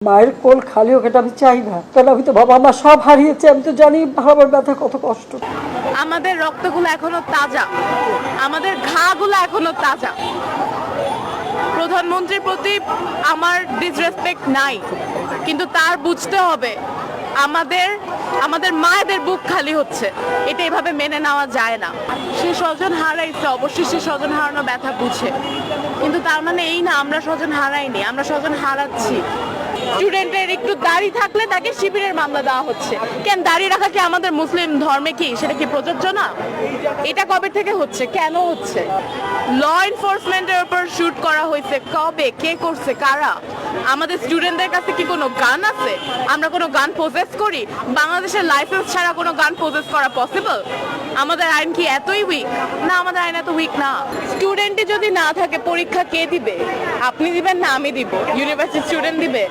মায়ের কোল খালি হোক, এটা আমি চাই না। কারণ আমি তো বাবা মা সব হারিয়েছি, আমি তো জানি বাবার ব্যথা কত কষ্ট। আমাদের রক্তগুলো এখনো তাজা, আমাদের ঘাগুলো এখনো তাজা। প্রধানমন্ত্রীর প্রতি আমার ডিসরেসপেক্ট নাই, কিন্তু তার বুঝতে হবে আমাদের মায়েদের বুক খালি হচ্ছে, এটা এভাবে মেনে নেওয়া যায় না। সে স্বজন হারাইছে, অবশ্যই সে স্বজন হারানো ব্যথা বুঝে, কিন্তু তার মানে এই না আমরা স্বজন হারাইনি, আমরা স্বজন হারাচ্ছি। স্টুডেন্টের একটু দাড়ি থাকলে তাকে শিবিরের মামলা দেওয়া হচ্ছে। কেন দাড়ি রাখা কি আমাদের মুসলিম ধর্মে কি সেটা কি প্রযোজ্য না? এটা কবে থেকে হচ্ছে, কেন হচ্ছে? ল এনফোর্সমেন্টের উপর শুট করা হয়েছে কবে, কে করছে, কারা? আমাদের স্টুডেন্টদের কাছে কি কোনো গান আছে? আমরা কোনো গান পজেস করি? বাংলাদেশের লাইসেন্স ছাড়া কোনো গান পজেস করা পসিবল? আমাদের আইন কি এতই উইক? না, আমাদের আইন এত উইক না। স্টুডেন্টই যদি না থাকে পরীক্ষা কে দিবে? আপনি দিবেন না আমি দিব? ইউনিভার্সিটি স্টুডেন্ট দিবে?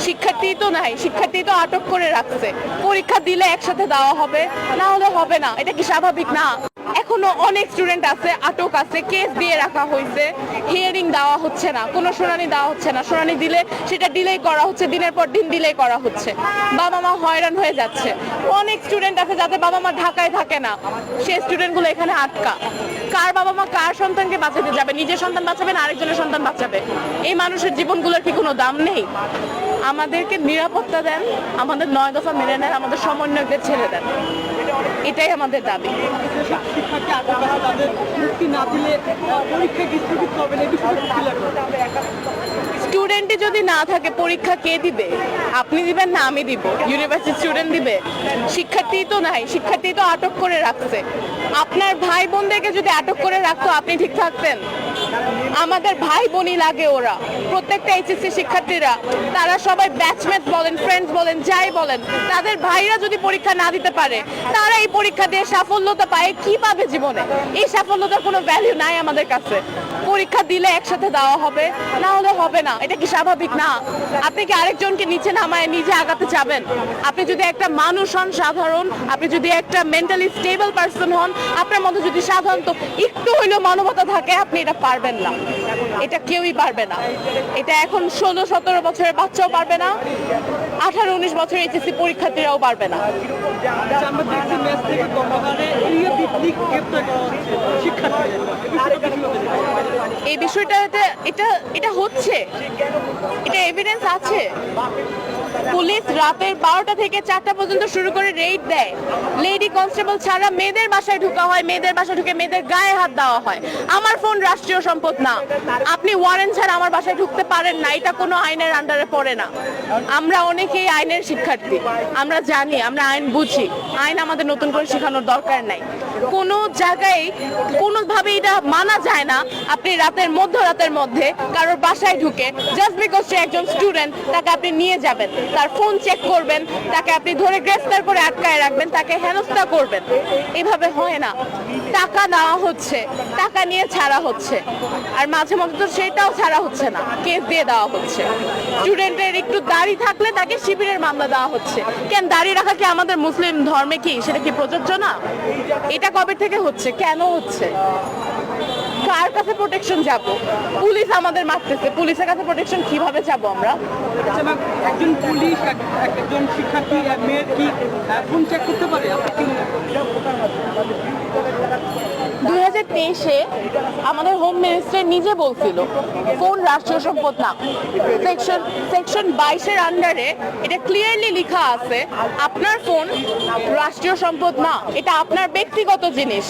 শিক্ষার্থী তো নাই, শিক্ষার্থী তো আটক করে রাখছে। পরীক্ষা দিলে একসাথে দেওয়া হবে, না হলে হবে না। এটা কি স্বাভাবিক না? এখনো অনেক স্টুডেন্ট আছে, আটক আছে, কেস দিয়ে রাখা হয়েছে, হিয়ারিং দেওয়া হচ্ছে না, কোনো শুনানি দেওয়া হচ্ছে না। শুনানি দিলে সেটা ডিলে করা হচ্ছে, দিনের পর দিন ডিলে করা হচ্ছে। বাবা মা হয়রান হয়ে যাচ্ছে। অনেক স্টুডেন্ট আছে যাদের বাবা মা ঢাকায় থাকে না, সেই স্টুডেন্টগুলো এখানে আটকা। কার বাবা মা কার সন্তানকে বাঁচাতে যাবে? নিজের সন্তান বাঁচাবে না আরেকজনের সন্তান বাঁচাবে? এই মানুষের জীবনগুলোর কি কোনো দাম নেই? আমাদেরকে নিরাপত্তা দেন, আমাদের 9 দফা মেনে নেন, আমাদের সমন্বয়কদের ছেড়ে দেন, এটাই আমাদের দাবি। স্টুডেন্টই যদি না থাকে পরীক্ষা কে দিবে? আপনি দিবেন না আমি দিব? ইউনিভার্সিটি স্টুডেন্ট দিবে? শিক্ষার্থী তো নাই, শিক্ষার্থী তো আটক করে রাখছে। আপনার ভাই বোনদেরকে যদি আটক করে রাখতো আপনি ঠিক থাকতেন? আমাদের ভাই বোনই লাগে ওরা, প্রত্যেকটা এইচএসসি শিক্ষার্থীরা, তারা সবাই ব্যাচমেট বলেন, ফ্রেন্ডস বলেন, যাই বলেন, তাদের ভাইরা যদি পরীক্ষা না দিতে পারে, তারা এই পরীক্ষা দিয়ে সাফল্যতা পায় কি পাবে জীবনে? এই সাফল্যতার কোনো ভ্যালু নাই আমাদের কাছে। পরীক্ষা দিলে একসাথে দেওয়া হবে, না হলে হবে না। এটা কি স্বাভাবিক না? আপনি কি আরেকজনকে নিচে নামায় নিজে আগাতে চাবেন? আপনি যদি একটা মানুষ হন সাধারণ, আপনি যদি একটা মেন্টালি স্টেবল পারসন হন, আপনার মধ্যে যদি সাধারণত একটু হইলেও মানবতা থাকে, আপনি এটা পারবেন না। এটা কেউই পারবে না। এটা এখন 16-17 বছরের বাচ্চাও পারবে না, 18-19 বছরের এইচএসসি পরীক্ষার্থীরাও পারবে না। এই বিষয়টা এটা হচ্ছে, এটা এভিডেন্স আছে। পুলিশ রাতের 12টা থেকে 4টা পর্যন্ত শুরু করে রেইড দেয়। লেডি কনস্টেবল ছাড়া মেয়েদের বাসায় ঢোকা হয়, মেয়েদের বাসায় ঢুকে মেয়েদের গায়ে হাত দেওয়া হয়। আমার ফোন রাষ্ট্রীয় সম্পদ না, আপনি ওয়ারেন্ট ছাড়া আমার বাসায় ঢুকতে পারেন না, এটা কোনো আইনের আন্ডারে পড়ে না। আমরা অনেকেই আইনের শিক্ষার্থী, আমরা জানি, আমরা আইন বুঝি। আইন আমাদের নতুন করে শেখানোর দরকার নাই। কোনো জায়গায় কোনোভাবে এটা মানা যায় না আপনি মধ্যরাতের মধ্যে কারোর বাসায় ঢুকে জাস্ট বিকজ সে একজন স্টুডেন্ট তাকে আপনি নিয়ে যাবেন, তার ফোন চেক করবেন, তাকে আপনি ধরে গ্রেফতার করে আটকায় রাখবেন, তাকে হেনস্থা করবেন। এভাবে হয় না। টাকা নেওয়া হচ্ছে, টাকা নিয়ে ছাড়া হচ্ছে, আর মাঝে মধ্যে তো সেটাও ছাড়া হচ্ছে না, কেস দিয়ে দেওয়া হচ্ছে। স্টুডেন্টের একটু দাড়ি থাকলে তাকে শিবিরের মামলা দেওয়া হচ্ছে। কেন দাড়ি রাখা কি আমাদের মুসলিম ধর্মে কি সেটা কি প্রযোজ্য না? এটা কবে থেকে হচ্ছে, কেন হচ্ছে? কার কাছে প্রোটেকশন যাব? পুলিশ আমাদের মারতেছে, পুলিশের কাছে প্রোটেকশন কিভাবে যাব আমরা? একজন পুলিশ একজন শিক্ষার্থী মেয়ের কি ফোন চেক করতে পারে? 2023-এ আমাদের হোম মিনিস্টার নিজে বলছিল ফোন রাষ্ট্রীয় সম্পদ না। সেকশন 22-এর আন্ডারে এটা ক্লিয়ারলি লেখা আছে, আপনার ফোন রাষ্ট্রীয় সম্পদ না, এটা আপনার ব্যক্তিগত জিনিস।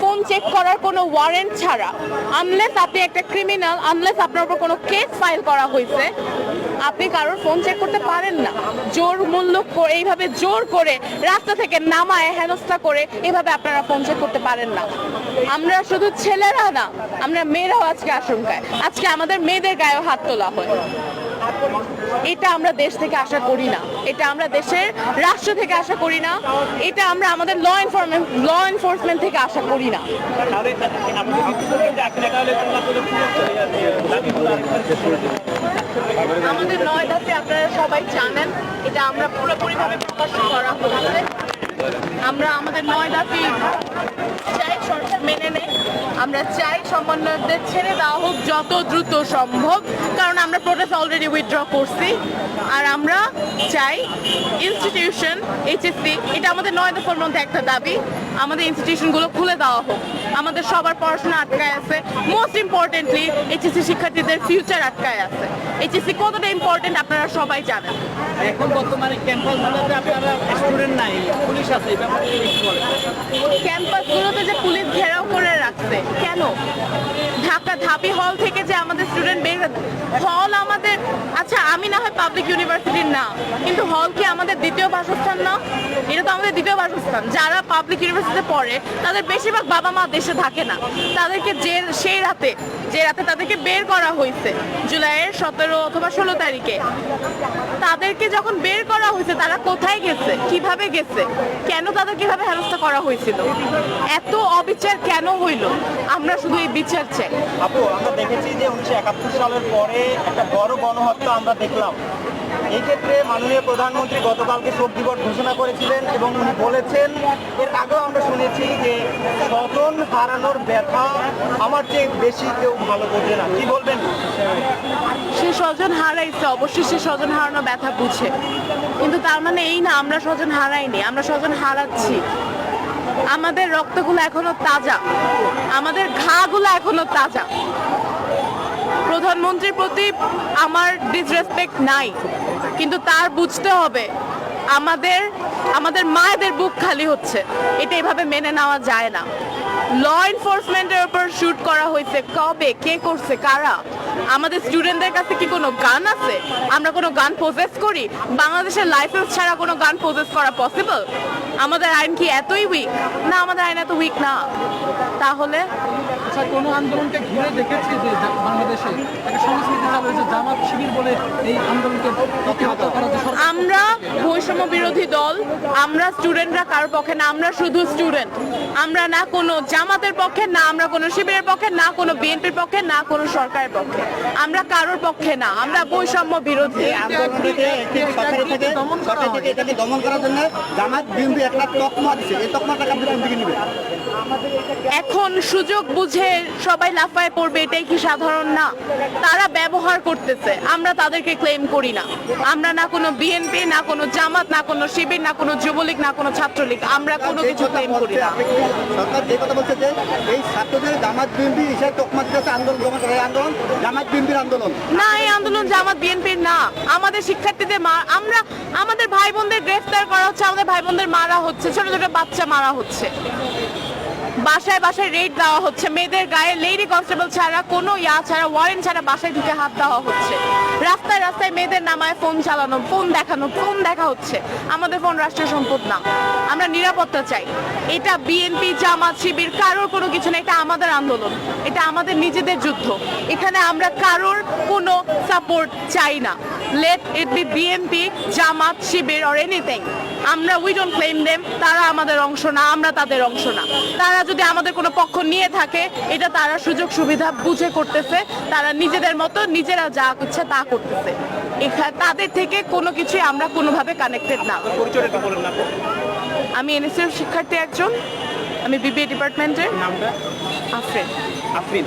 ফোন চেক করার কোনো ওয়ারেন্ট ছাড়া, আনলেস আপনি একটা ক্রিমিনাল, আনলেস আপনার উপর কোনো কেস ফাইল করা হয়েছে, আপনি কারোর ফোন চেক করতে পারেন না। জোর মূল্য এইভাবে জোর করে রাস্তা থেকে নামায় হেনস্থা করে এইভাবে আপনারা ফোন চেক করতে পারেন না। আমরা শুধু ছেলেরা না, আমরা মেয়েরাও আজকে আশঙ্কায়, আজকে আমাদের মেয়েদের গায়েও হাত তোলা হয়। এটা আমরা দেশ থেকে আশা করি না, এটা আমরা দেশের রাষ্ট্র থেকে আশা করি না, এটা আমরা আমাদের ল এনফোর্সমেন্ট থেকে আশা করি না। আমাদের 9 দফা আপনারা সবাই জানেন, এটা আমরা পুরোপুরিভাবে প্রকাশ করা হচ্ছে। আমরা আমাদের 9 দফা চাই সরকার মেনে নেয়। আমরা চাই সমন্বয়কদের ছেড়ে দেওয়া হোক যত দ্রুত সম্ভব, কারণ আমরা প্রোটেস্ট অলরেডি উইথড্র করছি। আর আমরা চাই ইনস্টিটিউশন এইচএসসি, এটা আমাদের 9 দফার মধ্যে একটা দাবি, আমাদের ইনস্টিটিউশনগুলো খুলে দেওয়া হোক। আমাদের সবার পড়াশোনা আটকায় আছে, মোস্ট ইম্পর্টেন্টলি এইচএসসি শিক্ষার্থীদের ফিউচার আটকায় আছে। এইচএসসি কতটা ইম্পর্টেন্ট আপনারা সবাই জানেন। এখন বর্তমানে ক্যাম্পাসগুলোতে আপনারা স্টুডেন্ট নাই, পুলিশ আছে, এই ব্যাপারে কি একটু বলেন? ক্যাম্পাসগুলোতে যে পুলিশ ঘেরাও করে রাখছে কেন? ঢাকা ঢাবি হল থেকে যে আমাদের স্টুডেন্ট বের হল আমাদের, আচ্ছা আমি না হয় পাবলিক ইউনিভার্সিটির না, কিন্তু হল কি আমাদের দ্বিতীয় বাসস্থান না? এটা তো আমাদের দ্বিতীয় বাসস্থান। যারা পাবলিক ইউনিভার্সিটিতে পড়ে তাদের বেশিরভাগ বাবা মা দেশে থাকে না, তাদেরকে যে রাতে তাদেরকে বের করা হয়েছে জুলাইয়ের 17 অথবা 16 তারিখে, তাদেরকে যখন বের করা হয়েছে তারা কোথায় গেছে, কিভাবে গেছে, কেন তাদের কিভাবে হেনস্থা করা হয়েছিল, এত অবিচার কেন হইল? আমরা শুধু এই বিচার চাই। আপু, আমরা দেখেছি যে 1971 সালের পরে একটা বড় গণহত্যা আমরা দেখলাম। এই ক্ষেত্রে মাননীয় প্রধানমন্ত্রী গতকালকে শোক দিবস ঘোষণা করেছিলেন এবং উনি বলেছেন, এর আগেও আমরা শুনেছি যে স্বজন হারানোর ব্যথা আমার চেয়ে বেশি কেউ ভালো বোঝে না। কি বলবেন? সে স্বজন হারাইছে, অবশ্যই সে স্বজন হারানো ব্যথা বুঝে, কিন্তু তার মানে এই না আমরা স্বজন হারাইনি, আমরা স্বজন হারাচ্ছি। আমাদের রক্তগুলো এখনো তাজা, আমাদের ঘাগুলো এখনো তাজা। প্রধানমন্ত্রীর প্রতি আমার ডিসরেসপেক্ট নাই, কিন্তু তার বুঝতে হবে আমাদের মায়েদের বুক খালি হচ্ছে, এটা এভাবে মেনে নেওয়া যায় না। ল এনফোর্সমেন্টের উপর শুট করা হয়েছে, কবে, কে করছে, কারা? আমাদের স্টুডেন্টদের কাছে কি কোনো গান আছে? আমরা কোনো গান পজেস করি? বাংলাদেশের লাইসেন্স ছাড়া কোনো গান পজেস করা পসিবল? আমাদের আইন কি এতই উইক? না, আমাদের আইন এত উইক না। তাহলে আচ্ছা, কোনো আন্দোলনকে ঘিরে দেখেছি যে বাংলাদেশে একটা সংস্কৃতি চালু হয়েছে জামাত শিবির বলে এই আন্দোলনকে প্রতিহত করার যে সরকার- আমরা বৈষম্য বিরোধী দল, আমরা স্টুডেন্টরা কারোর পক্ষে না, আমরা শুধু স্টুডেন্ট। আমরা না কোনো জামাতের পক্ষে, না আমরা কোনো শিবিরের পক্ষে, না কোনো বিএনপির পক্ষে, না কোনো সরকারের পক্ষে। আমরা কারোর পক্ষে না, আমরা বৈষম্য বিরোধী। এটাকে দমন করার জন্য জামাত বিএনপি একটা তকমা দিচ্ছে, এই তকমাটাকে আপনি কোন দিকে নেবেন? এখন সুযোগ বুঝে সবাই লাফায় পড়বে, এটাই কি সাধারণ না? তারা ব্যবহার করতেছে, আমরা তাদেরকে ক্লেম করি না। আমরা না কোনো বিএনপি, না কোনো জামাত, না কোনো শিবির, না কোনো যুবলীগ, না কোনো ছাত্রলীগ, আমরা কোনো কিছু ক্লেম করি না। সরকার যে কথা বলছে যে এই ছাত্রদের জামাত বিএনপি হিসেবে তকমা দিতেছে, আন্দোলন দমন করে, এই আন্দোলন জামাত বিএনপির আন্দোলন না, এই আন্দোলন জামাত বিএনপির না। আমাদের শিক্ষার্থীদের আমাদের ভাই বোনদের গ্রেফতার করা হচ্ছে, আমাদের ভাই বোনদের মারা হচ্ছে, ছোট ছোট বাচ্চা মারা হচ্ছে, বাসায় বাসায় রেড দেওয়া হচ্ছে, মেয়েদের গায়ে লেডি কনস্টেবল ছাড়া, কোনো ছাড়া, ওয়ারেন্ট ছাড়া বাসায় ঢুকে হাত দেওয়া হচ্ছে, রাস্তায় রাস্তায় মেয়েদের নামায় ফোন চালানো, ফোন দেখানো, ফোন দেখা হচ্ছে। আমাদের ফোন রাষ্ট্রীয় সম্পদ না, আমরা নিরাপত্তা চাই। এটা বিএনপি, জামাত, শিবির কারোর কোনো কিছু না, এটা আমাদের আন্দোলন, এটা আমাদের নিজেদের যুদ্ধ। এখানে আমরা কারোর কোনো সাপোর্ট চাই না। Let it be BNP, Jamaat, Shibir or anything. আমরা উই ডোন্ট ক্লেম দেম, তারা আমাদের অংশ না, আমরা তাদের অংশ না। তারা যদি আমাদের কোনো পক্ষ নিয়ে থাকে, এটা তারা সুযোগ সুবিধা বুঝে করতেছে, তারা নিজেদের মতো নিজেরা যা ইচ্ছা তা করতেছে। এখানে তাদের থেকে কোনো কিছুই আমরা কোনোভাবে কানেক্টেড না। পরিচয়টা বলেন না। আমি এনএসসির শিক্ষার্থী একজন, আমি বিবিএ ডিপার্টমেন্টের। নামটা? আফরিন। আফরিন।